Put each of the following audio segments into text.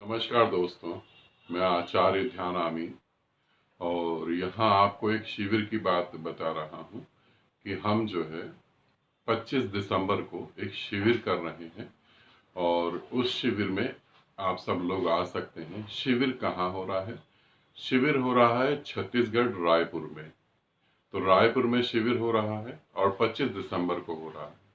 नमस्कार दोस्तों, मैं आचार्य ध्यान आमी और यहाँ आपको एक शिविर की बात बता रहा हूँ कि हम जो है 25 दिसंबर को एक शिविर कर रहे हैं और उस शिविर में आप सब लोग आ सकते हैं। शिविर कहाँ हो रहा है? शिविर हो रहा है छत्तीसगढ़ रायपुर में। तो रायपुर में शिविर हो रहा है और 25 दिसंबर को हो रहा है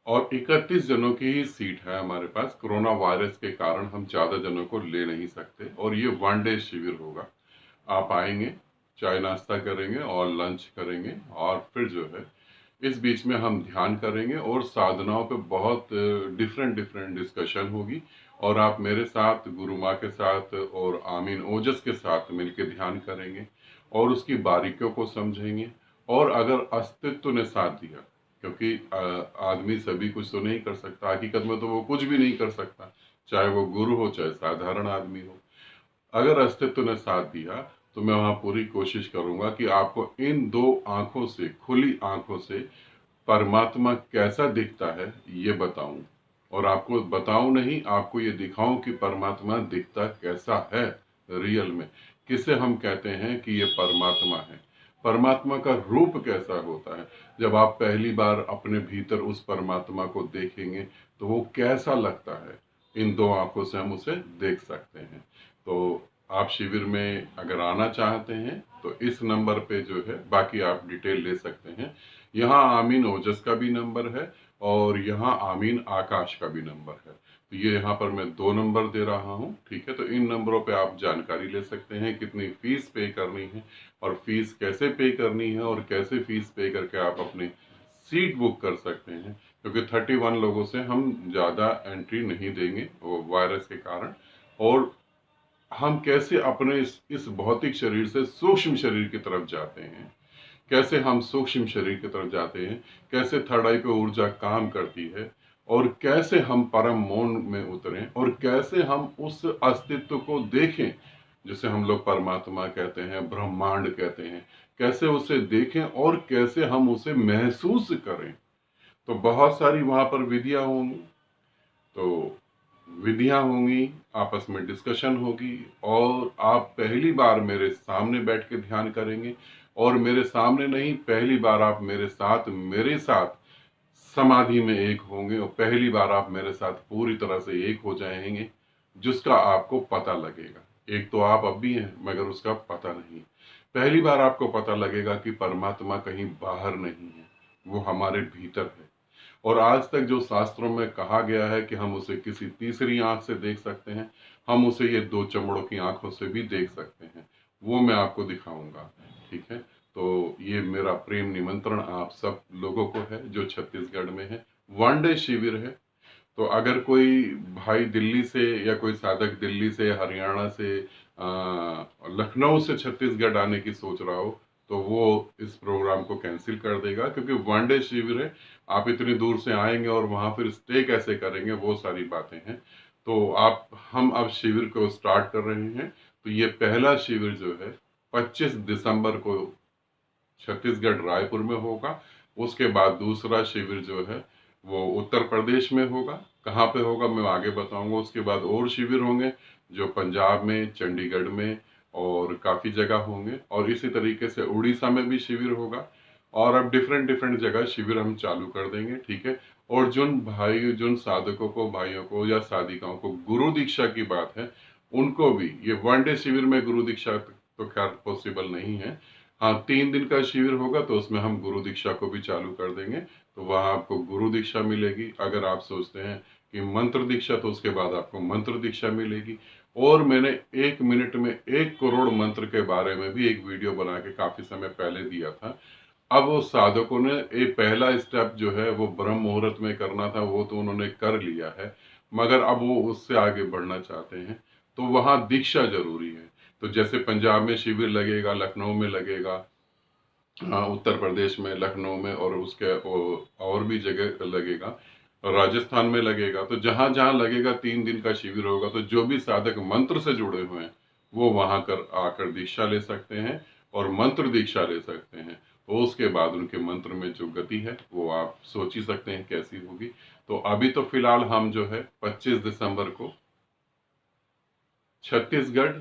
और 31 जनों की ही सीट है हमारे पास। कोरोना वायरस के कारण हम ज़्यादा जनों को ले नहीं सकते और ये वन डे शिविर होगा। आप आएंगे, चाय नाश्ता करेंगे और लंच करेंगे और फिर जो है इस बीच में हम ध्यान करेंगे और साधनाओं पे बहुत डिफरेंट डिफरेंट डिस्कशन होगी और आप मेरे साथ, गुरु माँ के साथ और आमीन ओजस के साथ मिलकर ध्यान करेंगे और उसकी बारीकियों को समझेंगे। और अगर अस्तित्व ने साथ दिया, क्योंकि आदमी सभी कुछ तो नहीं कर सकता, हकीकत में तो वो कुछ भी नहीं कर सकता, चाहे वो गुरु हो चाहे साधारण आदमी हो। अगर अस्तित्व ने साथ दिया तो मैं वहां पूरी कोशिश करूंगा कि आपको इन दो आंखों से, खुली आंखों से परमात्मा कैसा दिखता है ये बताऊं। और आपको बताऊं नहीं, आपको ये दिखाऊं कि परमात्मा दिखता कैसा है रियल में, किसे हम कहते हैं कि ये परमात्मा है। परमात्मा का रूप कैसा होता है, जब आप पहली बार अपने भीतर उस परमात्मा को देखेंगे तो वो कैसा लगता है, इन दो आंखों से हम उसे देख सकते हैं। तो आप शिविर में अगर आना चाहते हैं तो इस नंबर पे जो है बाकी आप डिटेल ले सकते हैं। यहाँ आमीन ओजस का भी नंबर है और यहाँ आमीन आकाश का भी नंबर है। तो ये यहाँ पर मैं दो नंबर दे रहा हूँ, ठीक है। तो इन नंबरों पे आप जानकारी ले सकते हैं कितनी फीस पे करनी है और फीस कैसे पे करनी है और कैसे फीस पे करके आप अपनी सीट बुक कर सकते हैं, क्योंकि 31 लोगों से हम ज़्यादा एंट्री नहीं देंगे वो वायरस के कारण। और हम कैसे अपने इस भौतिक शरीर से सूक्ष्म शरीर की तरफ जाते हैं, कैसे हम सूक्ष्म शरीर की तरफ जाते हैं, कैसे थर्ड आई पे ऊर्जा काम करती है और कैसे हम परम मौन में उतरें और कैसे हम उस अस्तित्व को देखें जिसे हम लोग परमात्मा कहते हैं, ब्रह्मांड कहते हैं, कैसे उसे देखें और कैसे हम उसे महसूस करें। तो बहुत सारी वहां पर विधियां होंगी। तो विधियां होंगी, आपस में डिस्कशन होगी और आप पहली बार मेरे सामने बैठ के ध्यान करेंगे। और मेरे सामने नहीं, पहली बार आप मेरे साथ समाधि में एक होंगे और पहली बार आप मेरे साथ पूरी तरह से एक हो जाएंगे, जिसका आपको पता लगेगा। एक तो आप अब भी हैं मगर उसका पता नहीं। पहली बार आपको पता लगेगा कि परमात्मा कहीं बाहर नहीं है, वो हमारे भीतर है। और आज तक जो शास्त्रों में कहा गया है कि हम उसे किसी तीसरी आंख से देख सकते हैं, हम उसे ये दो चमड़ों की आंखों से भी देख सकते हैं, वो मैं आपको दिखाऊंगा, ठीक है। तो ये मेरा प्रेम निमंत्रण आप सब लोगों को है जो छत्तीसगढ़ में है। वन डे शिविर है। तो अगर कोई भाई दिल्ली से या कोई साधक दिल्ली से, हरियाणा से, लखनऊ से छत्तीसगढ़ आने की सोच रहा हो तो वो इस प्रोग्राम को कैंसिल कर देगा, क्योंकि वन डे शिविर है। आप इतनी दूर से आएंगे और वहां फिर स्टे कैसे करेंगे, वो सारी बातें हैं। तो हम अब शिविर को स्टार्ट कर रहे हैं। तो ये पहला शिविर जो है 25 दिसंबर को छत्तीसगढ़ रायपुर में होगा। उसके बाद दूसरा शिविर जो है वो उत्तर प्रदेश में होगा। कहाँ पे होगा मैं आगे बताऊंगा। उसके बाद और शिविर होंगे जो पंजाब में, चंडीगढ़ में और काफी जगह होंगे। और इसी तरीके से उड़ीसा में भी शिविर होगा। और अब डिफरेंट डिफरेंट जगह शिविर हम चालू कर देंगे, ठीक है। और जिन साधकों को, भाइयों को या साधिकाओं को गुरु दीक्षा की बात है, उनको भी ये वन डे शिविर में गुरु दीक्षा तो खैर पॉसिबल नहीं है। हाँ, 3 दिन का शिविर होगा तो उसमें हम गुरु दीक्षा को भी चालू कर देंगे। तो वहां आपको गुरु दीक्षा मिलेगी। अगर आप सोचते हैं कि मंत्र दीक्षा, तो उसके बाद आपको मंत्र दीक्षा मिलेगी। और मैंने 1 मिनट में 1 करोड़ मंत्र के बारे में भी एक वीडियो बना के काफी समय पहले दिया था। अब वो साधकों ने एक पहला स्टेप जो है वो ब्रह्म मुहूर्त में करना था, वो तो उन्होंने कर लिया है, मगर अब वो उससे आगे बढ़ना चाहते हैं। तो वहां दीक्षा जरूरी है। तो जैसे पंजाब में शिविर लगेगा, लखनऊ में लगेगा, उत्तर प्रदेश में लखनऊ में और उसके और भी जगह लगेगा, राजस्थान में लगेगा। तो जहां जहां लगेगा 3 दिन का शिविर होगा। तो जो भी साधक मंत्र से जुड़े हुए हैं वो वहां कर आकर दीक्षा ले सकते हैं और मंत्र दीक्षा ले सकते हैं। तो उसके बाद उनके मंत्र में जो गति है वो आप सोच ही सकते हैं कैसी होगी। तो अभी तो फिलहाल हम जो है 25 दिसंबर को छत्तीसगढ़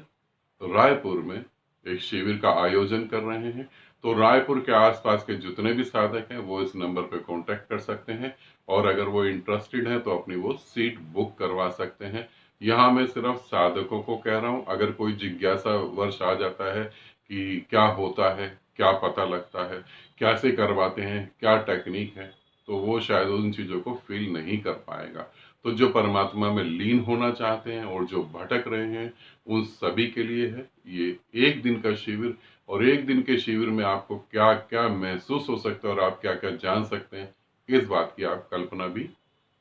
रायपुर में एक शिविर का आयोजन कर रहे हैं। तो रायपुर के आसपास के जितने भी साधक हैं वो इस नंबर पे कांटेक्ट कर सकते हैं और अगर वो इंटरेस्टेड हैं तो अपनी वो सीट बुक करवा सकते हैं। यहाँ मैं सिर्फ साधकों को कह रहा हूँ, अगर कोई जिज्ञासा वर्ष आ जाता है कि क्या होता है, क्या पता लगता है, कैसे करवाते हैं, क्या टेक्निक है, तो वो शायद उन चीज़ों को फील नहीं कर पाएगा। तो जो परमात्मा में लीन होना चाहते हैं और जो भटक रहे हैं उन सभी के लिए है ये एक दिन का शिविर। और एक दिन के शिविर में आपको क्या क्या महसूस हो सकता है और आप क्या क्या जान सकते हैं, इस बात की आप कल्पना भी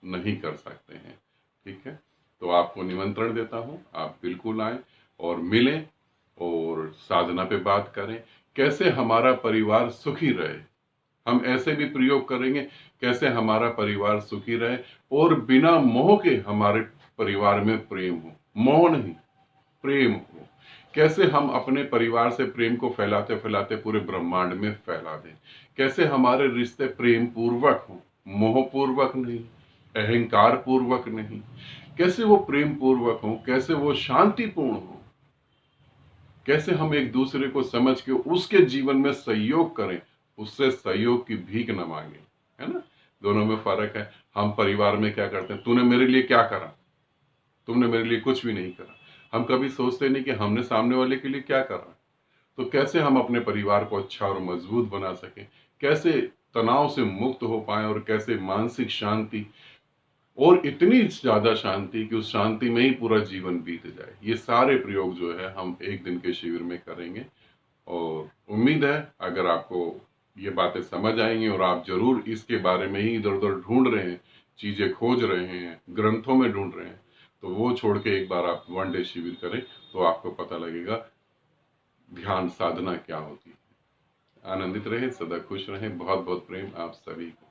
नहीं कर सकते हैं। ठीक है, तो आपको निमंत्रण देता हूं, आप बिल्कुल आए और मिलें और साधना पे बात करें, कैसे हमारा परिवार सुखी रहे। हम ऐसे भी प्रयोग करेंगे कैसे हमारा परिवार सुखी रहे और बिना मोह के हमारे परिवार में प्रेम हो, मोह नहीं प्रेम हो। कैसे हम अपने परिवार से प्रेम को फैलाते फैलाते पूरे ब्रह्मांड में फैला दें। कैसे हमारे रिश्ते प्रेम पूर्वक हो, मोह पूर्वक नहीं, अहंकार पूर्वक नहीं। कैसे वो प्रेम पूर्वक हो, कैसे वो शांतिपूर्ण हो, कैसे हम एक दूसरे को समझ के उसके जीवन में सहयोग करें, उससे सहयोग की भीख न मांगे। है ना, दोनों में फर्क है। हम परिवार में क्या करते हैं, तूने मेरे लिए क्या करा, तुमने मेरे लिए कुछ भी नहीं करा। हम कभी सोचते नहीं कि हमने सामने वाले के लिए क्या करा। तो कैसे हम अपने परिवार को अच्छा और मजबूत बना सकें, कैसे तनाव से मुक्त हो पाए और कैसे मानसिक शांति और इतनी ज्यादा शांति कि उस शांति में ही पूरा जीवन बीत जाए। ये सारे प्रयोग जो है हम एक दिन के शिविर में करेंगे और उम्मीद है अगर आपको ये बातें समझ आएंगी और आप जरूर इसके बारे में ही इधर उधर ढूंढ रहे हैं, चीजें खोज रहे हैं, ग्रंथों में ढूंढ रहे हैं, तो वो छोड़ के एक बार आप 1 डे शिविर करें तो आपको पता लगेगा ध्यान साधना क्या होती है। आनंदित रहें, सदा खुश रहें। बहुत बहुत प्रेम आप सभी को।